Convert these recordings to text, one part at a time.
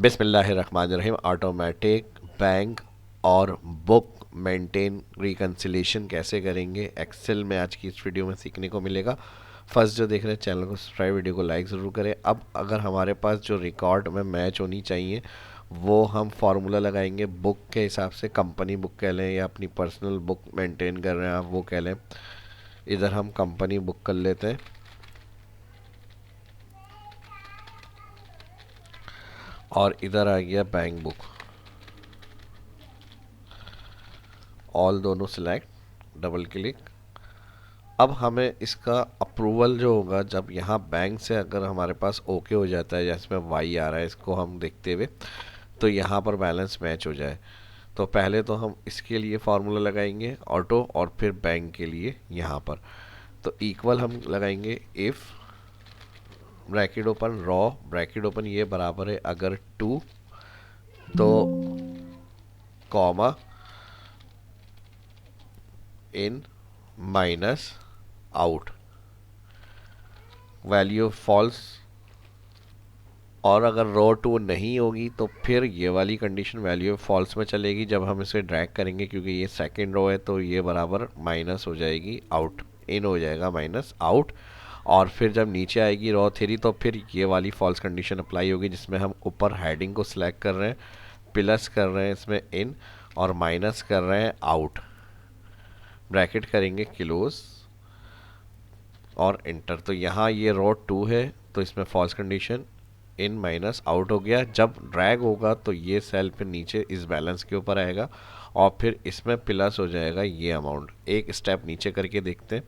बिस्मिल्लाहिर्रहमानिर्रहीम। Automatic bank और book maintain reconciliation कैसे करेंगे एक्सेल में आज की इस वीडियो में सीखने को मिलेगा। फर्स्ट जो देख रहे हैं चैनल को सब्सक्राइब, वीडियो को लाइक ज़रूर करें। अब अगर हमारे पास जो रिकॉर्ड में मैच होनी चाहिए वो हम फार्मूला लगाएंगे बुक के हिसाब से, कंपनी बुक कह लें या अपनी पर्सनल बुक मेंटेन कर रहे हैं आप वो कह लें। इधर हम कंपनी बुक कर लेते हैं और इधर आ गया बैंक बुक। ऑल दोनों सिलेक्ट, डबल क्लिक। अब हमें इसका अप्रूवल जो होगा जब यहाँ बैंक से अगर हमारे पास ओके हो जाता है, जैसे में वाई आ रहा है इसको हम देखते हुए, तो यहाँ पर बैलेंस मैच हो जाए। तो पहले तो हम इसके लिए फार्मूला लगाएंगे ऑटो और फिर बैंक के लिए यहाँ पर तो इक्वल हम लगाएंगे if bracket open row bracket open ये बराबर है अगर 2 तो comma in minus out value false. और अगर रो 2 नहीं होगी तो फिर ये वाली कंडीशन वैल्यू फॉल्स में चलेगी जब हम इसे ड्रैग करेंगे, क्योंकि ये सेकंड रो है तो ये बराबर माइनस हो जाएगी आउट, इन हो जाएगा माइनस आउट। और फिर जब नीचे आएगी रो 3 तो फिर ये वाली फॉल्स कंडीशन अप्लाई होगी जिसमें हम ऊपर हेडिंग को सिलेक्ट कर रहे हैं, प्लस कर रहे हैं इसमें इन और माइनस कर रहे हैं आउट, ब्रैकेट करेंगे क्लोज और इंटर। तो यहाँ ये रो 2 है तो इसमें false condition in minus out हो गया। जब ड्रैग होगा तो ये सेल फिर नीचे इस बैलेंस के ऊपर आएगा और फिर इसमें प्लस हो जाएगा ये अमाउंट। एक स्टेप नीचे करके देखते हैं।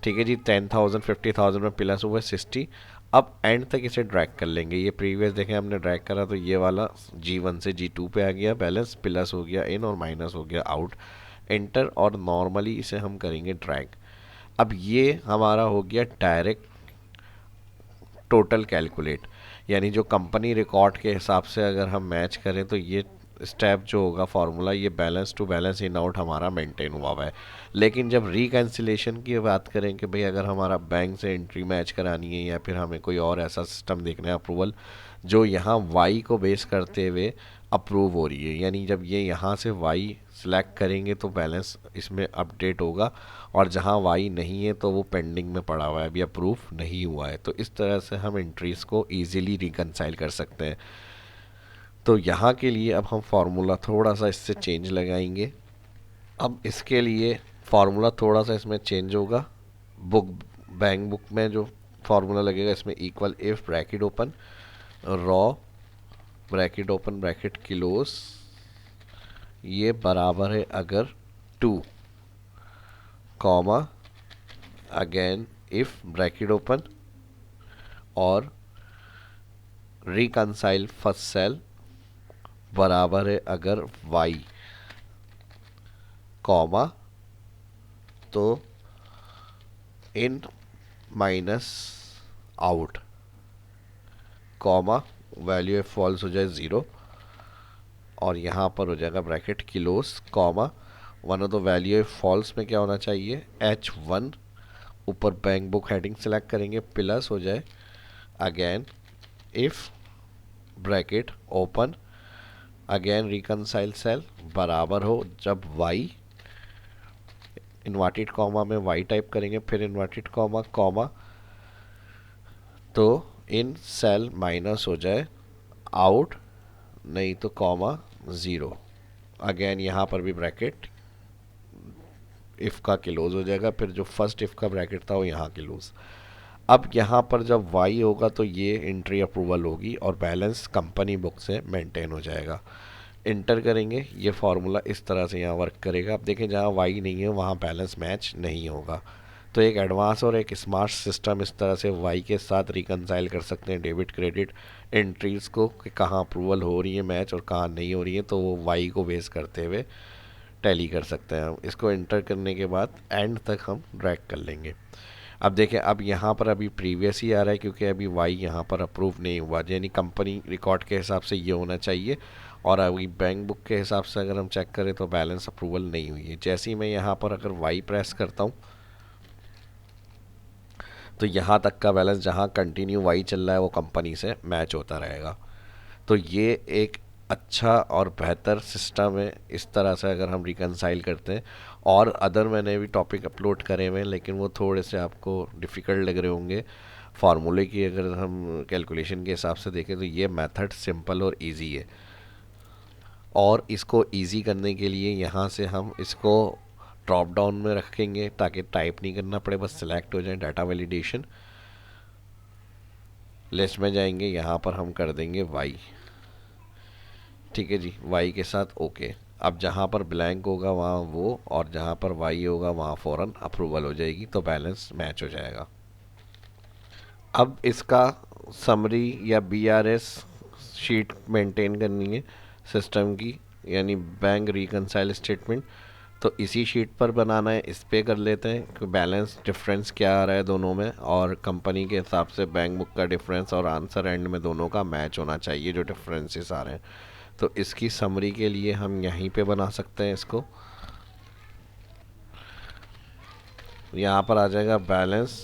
ठीक है जी, 10,000 50,000 में प्लस हुआ 60। अब एंड तक इसे ड्रैग कर लेंगे। ये प्रीवियस देखें हमने ड्रैग करा तो ये वाला G1 से G2 पे आ गया, बैलेंस प्लस हो गया इन और माइनस हो गया आउट, एंटर। और नॉर्मली इसे हम करेंगे ड्रैग। अब ये हमारा हो गया डायरेक्ट टोटल कैलकुलेट, यानी जो कंपनी रिकॉर्ड के हिसाब से अगर हम मैच करें तो ये स्टेप जो होगा फार्मूला ये balance to balance in out हमारा मेंटेन हुआ हुआ है। लेकिन जब रिकैंसिलेशन की बात करें कि भाई अगर हमारा बैंक से एंट्री मैच करानी है या फिर हमें कोई और ऐसा सिस्टम देखना है अप्रूवल जो यहाँ वाई को बेस करते हुए अप्रूव हो रही है, यानी जब ये यहाँ से वाई सिलेक्ट करेंगे तो बैलेंस इसमें अपडेट होगा और जहाँ वाई नहीं है तो वो पेंडिंग में पड़ा हुआ है, अभी अप्रूव नहीं हुआ है। तो इस तरह से हम एंट्रीज़ को इजीली रिकंसाइल कर सकते हैं। तो यहाँ के लिए अब हम फार्मूला थोड़ा सा इससे चेंज लगाएंगे। अब इसके लिए फार्मूला थोड़ा सा इसमें चेंज होगा। बुक बैंक बुक में जो फार्मूला लगेगा इसमें equal if bracket open row bracket open bracket close ये बराबर है अगर 2 comma again if bracket open और रिकंसाइल फर्स्ट सेल बराबर है अगर y कॉमा तो in minus out comma value false हो जाए 0 और यहाँ पर हो जाएगा bracket close comma one of the value false में क्या होना चाहिए H1 ऊपर बैंक बुक हेडिंग सेलेक्ट करेंगे प्लस हो जाए again if bracket open again reconcile cell बराबर हो जब y इन्वर्टेड कॉमा में y टाइप करेंगे फिर इन्वर्टेड कॉमा कॉमा तो इन सेल माइनस हो जाए आउट नहीं तो कॉमा 0। अगेन यहाँ पर भी ब्रैकेट इफ़ का क्लोज हो जाएगा, फिर जो फर्स्ट इफ़ का ब्रैकेट था वो यहाँ क्लोज। अब यहाँ पर जब y होगा तो ये एंट्री अप्रूवल होगी और बैलेंस कंपनी बुक से मेंटेन हो जाएगा। इंटर करेंगे ये फार्मूला इस तरह से यहाँ वर्क करेगा। अब देखें जहाँ y नहीं है वहाँ बैलेंस मैच नहीं होगा। तो एक एडवांस और एक स्मार्ट सिस्टम इस तरह से y के साथ रिकंसाइल कर सकते हैं डेबिट क्रेडिट एंट्रीज़ को कि कहाँ अप्रूवल हो रही है मैच और कहाँ नहीं हो रही है, तो वो y को बेस करते हुए टैली कर सकते हैं हम। इसको इंटर करने के बाद एंड तक हम ड्रैग कर लेंगे। अब देखें अब यहाँ पर अभी प्रीवियस ही आ रहा है क्योंकि अभी y यहाँ पर अप्रूव नहीं हुआ, यानी कंपनी रिकॉर्ड के हिसाब से ये होना चाहिए। और अभी बैंक बुक के हिसाब से अगर हम चेक करें तो बैलेंस अप्रूवल नहीं हुई है। जैसे ही मैं यहाँ पर अगर y प्रेस करता हूँ तो यहाँ तक का बैलेंस जहाँ कंटिन्यू y चल रहा है वो कंपनी से मैच होता रहेगा। तो ये एक अच्छा और बेहतर सिस्टम है। इस तरह से अगर हम रिकनसाइल करते हैं, और अदर मैंने भी टॉपिक अपलोड करे हुए हैं, लेकिन वो थोड़े से आपको डिफ़िकल्ट लग रहे होंगे फार्मूले की। अगर हम कैलकुलेशन के हिसाब से देखें तो ये मेथड सिंपल और इजी है। और इसको इजी करने के लिए यहाँ से हम इसको ड्रॉप डाउन में रखेंगे ताकि टाइप नहीं करना पड़े, बस सिलेक्ट हो जाए डाटा वैलिडेशन। लिस्ट में जाएंगे, यहाँ पर हम कर देंगे वाई। ठीक है जी, वाई के साथ ओके। अब जहाँ पर ब्लैंक होगा वहाँ वो, और जहाँ पर वाई होगा वहाँ फ़ौरन अप्रूवल हो जाएगी, तो बैलेंस मैच हो जाएगा। अब इसका समरी या बीआरएस शीट मेंटेन करनी है सिस्टम की, यानी बैंक रिकनसाइल स्टेटमेंट। तो इसी शीट पर बनाना है, इस पे कर लेते हैं कि बैलेंस डिफरेंस क्या आ रहा है दोनों में, और कंपनी के हिसाब से बैंक बुक का डिफरेंस और आंसर एंड में दोनों का मैच होना चाहिए जो डिफरेंसेस आ रहे हैं। तो इसकी समरी के लिए हम यहीं पे बना सकते हैं इसको। यहाँ पर आ जाएगा बैलेंस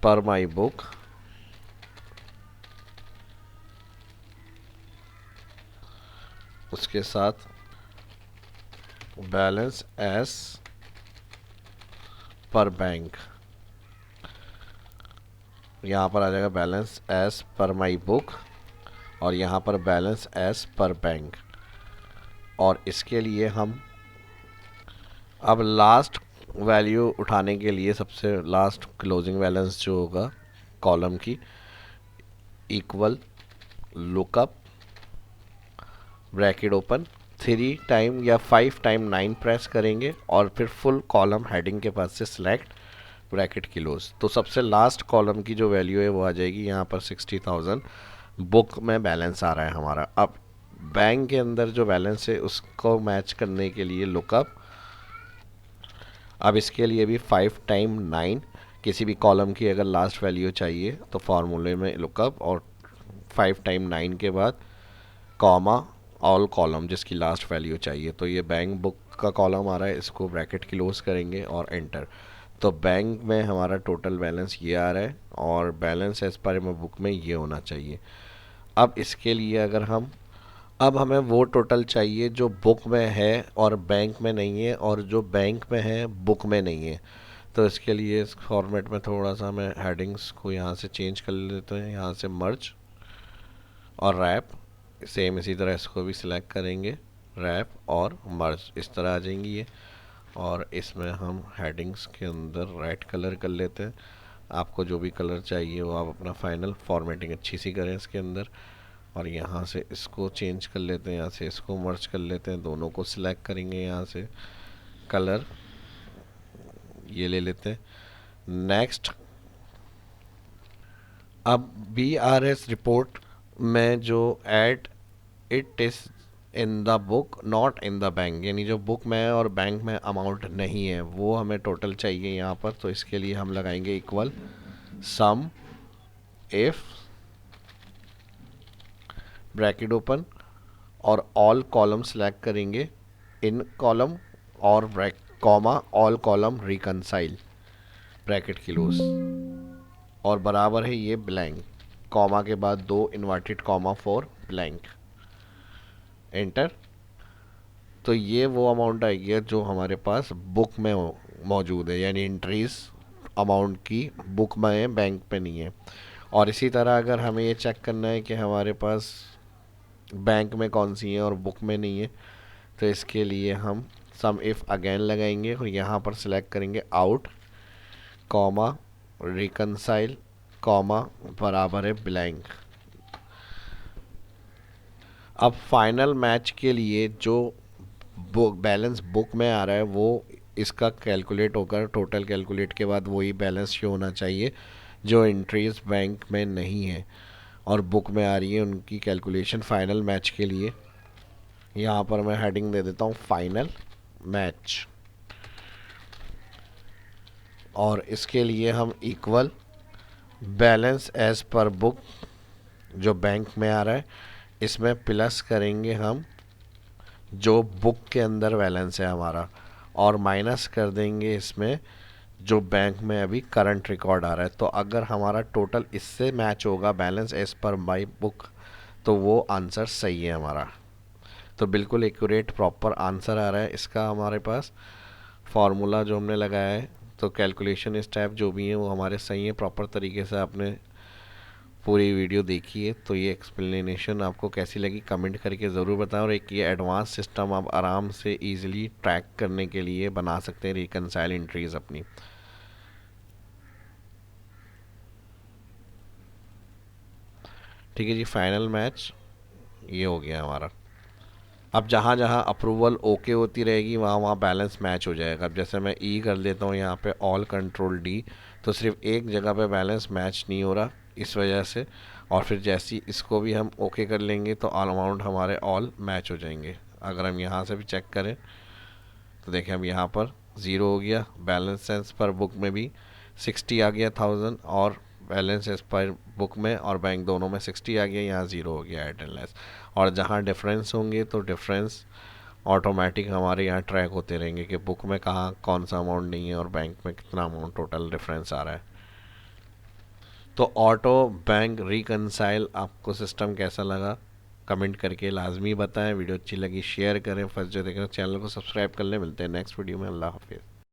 पर माई बुक, उसके साथ बैलेंस एस पर बैंक। यहाँ पर आ जाएगा बैलेंस एस पर माई बुक, और यहाँ पर बैलेंस एस पर बैंक। और इसके लिए हम अब लास्ट वैल्यू उठाने के लिए सबसे लास्ट क्लोजिंग बैलेंस जो होगा कॉलम की, equal lookup bracket open 3 time या 5 टाइम 9 प्रेस करेंगे, और फिर फुल कॉलम हेडिंग के पास से सिलेक्ट ब्रैकेट क्लोज। तो सबसे लास्ट कॉलम की जो वैल्यू है वो आ जाएगी यहाँ पर 60,000 बुक में बैलेंस आ रहा है हमारा। अब बैंक के अंदर जो बैलेंस है उसको मैच करने के लिए लुकअप, अब इसके लिए भी 5 टाइम 9, किसी भी कॉलम की अगर लास्ट वैल्यू चाहिए तो फार्मूले में लुकअप और 5 टाइम 9 के बाद कॉमा ऑल कॉलम जिसकी लास्ट वैल्यू चाहिए। तो ये बैंक बुक का कॉलम आ रहा है, इसको ब्रैकेट क्लोज करेंगे और एंटर। तो बैंक में हमारा टोटल बैलेंस ये आ रहा है, और बैलेंस एज पर बुक में ये होना चाहिए। अब इसके लिए अगर हम, अब हमें वो टोटल चाहिए जो बुक में है और बैंक में नहीं है, और जो बैंक में है बुक में नहीं है। तो इसके लिए इस फॉर्मेट में थोड़ा सा हमें हेडिंग्स को यहाँ से चेंज कर लेते हैं, यहाँ से मर्ज और रैप, सेम इसी तरह इसको भी सिलेक्ट करेंगे, रैप और मर्ज, इस तरह आ जाएंगी ये। और इसमें हम हेडिंग्स के अंदर रेड कलर कर लेते हैं। आपको जो भी कलर चाहिए वो आप अपना फाइनल फॉर्मेटिंग अच्छी सी करें इसके अंदर। और यहाँ से इसको चेंज कर लेते हैं, यहाँ से इसको मर्ज कर लेते हैं, दोनों को सिलेक्ट करेंगे, यहाँ से कलर ये ले लेते हैं। नेक्स्ट, अब BRS रिपोर्ट में जो add it is in the book not in the bank, यानी जो बुक में है और बैंक में अमाउंट नहीं है वो हमें टोटल चाहिए यहाँ पर। तो इसके लिए हम लगाएंगे equal some if bracket open और ऑल कॉलम सेलेक्ट करेंगे, इन कॉलम और comma all column reconcile bracket close, और बराबर है ये ब्लैंक, कॉमा के बाद 2 inverted comma for blank, enter. तो ये वो अमाउंट आएगी जो हमारे पास बुक में मौजूद है, यानी एंट्रीज अमाउंट की बुक में है, बैंक पे नहीं है। और इसी तरह अगर हमें ये चेक करना है कि हमारे पास बैंक में कौन सी है और बुक में नहीं है, तो इसके लिए हम सम इफ अगेन लगाएंगे और यहाँ पर सिलेक्ट करेंगे आउट कॉमा रिकनसाइल कॉमा बराबर है ब्लैंक। अब फाइनल मैच के लिए जो बैलेंस बुक में आ रहा है वो इसका कैलकुलेट होकर टोटल कैलकुलेट के बाद वही बैलेंस शो होना चाहिए जो एंट्रीज बैंक में नहीं है और बुक में आ रही है, उनकी कैलकुलेशन फाइनल मैच के लिए। यहाँ पर मैं हेडिंग दे देता हूँ फाइनल मैच, और इसके लिए हम इक्वल बैलेंस एज पर बुक जो बैंक में आ रहा है इसमें प्लस करेंगे हम जो बुक के अंदर बैलेंस है हमारा, और माइनस कर देंगे इसमें जो बैंक में अभी करंट रिकॉर्ड आ रहा है। तो अगर हमारा टोटल इससे मैच होगा बैलेंस एज पर माई बुक तो वो आंसर सही है हमारा। तो बिल्कुल एक्यूरेट प्रॉपर आंसर आ रहा है इसका हमारे पास। फार्मूला जो हमने लगाया है, तो कैलकुलेशन स्टेप जो भी हैं वो हमारे सही है। प्रॉपर तरीके से आपने पूरी वीडियो देखी है। तो ये एक्सप्लेनेशन आपको कैसी लगी कमेंट करके ज़रूर बताएं। और एक ये एडवांस सिस्टम आप आराम से इजीली ट्रैक करने के लिए बना सकते हैं रिकनसाइल एंट्रीज अपनी। ठीक है जी, फाइनल मैच ये हो गया हमारा। अब जहाँ जहाँ अप्रूवल ओके होती रहेगी वहाँ वहाँ बैलेंस मैच हो जाएगा। अब जैसे मैं ई कर देता हूँ यहाँ पे ऑल कंट्रोल डी, तो सिर्फ एक जगह पे बैलेंस मैच नहीं हो रहा इस वजह से। और फिर जैसे इसको भी हम ओके कर लेंगे तो ऑल अमाउंट हमारे ऑल मैच हो जाएंगे। अगर हम यहाँ से भी चेक करें तो देखें अब यहाँ पर ज़ीरो हो गया, बैलेंस सेंस पर बुक में भी 60 आ गया 1000, और बैलेंस एज पर बुक में और बैंक दोनों में 60 आ गया, यहाँ ज़ीरो हो गया एट एंड लेस। और जहाँ डिफरेंस होंगे तो डिफरेंस ऑटोमेटिक हमारे यहाँ ट्रैक होते रहेंगे कि बुक में कहाँ कौन सा अमाउंट नहीं है और बैंक में कितना अमाउंट टोटल डिफरेंस आ रहा है। तो ऑटो बैंक रिकनसाइल आपको सिस्टम कैसा लगा कमेंट करके लाजमी बताएं। वीडियो अच्छी लगी शेयर करें, फर्स्ट जो देखें चैनल को सब्सक्राइब कर लें। मिलते हैं नेक्स्ट वीडियो में। अल्लाह हाफिज़।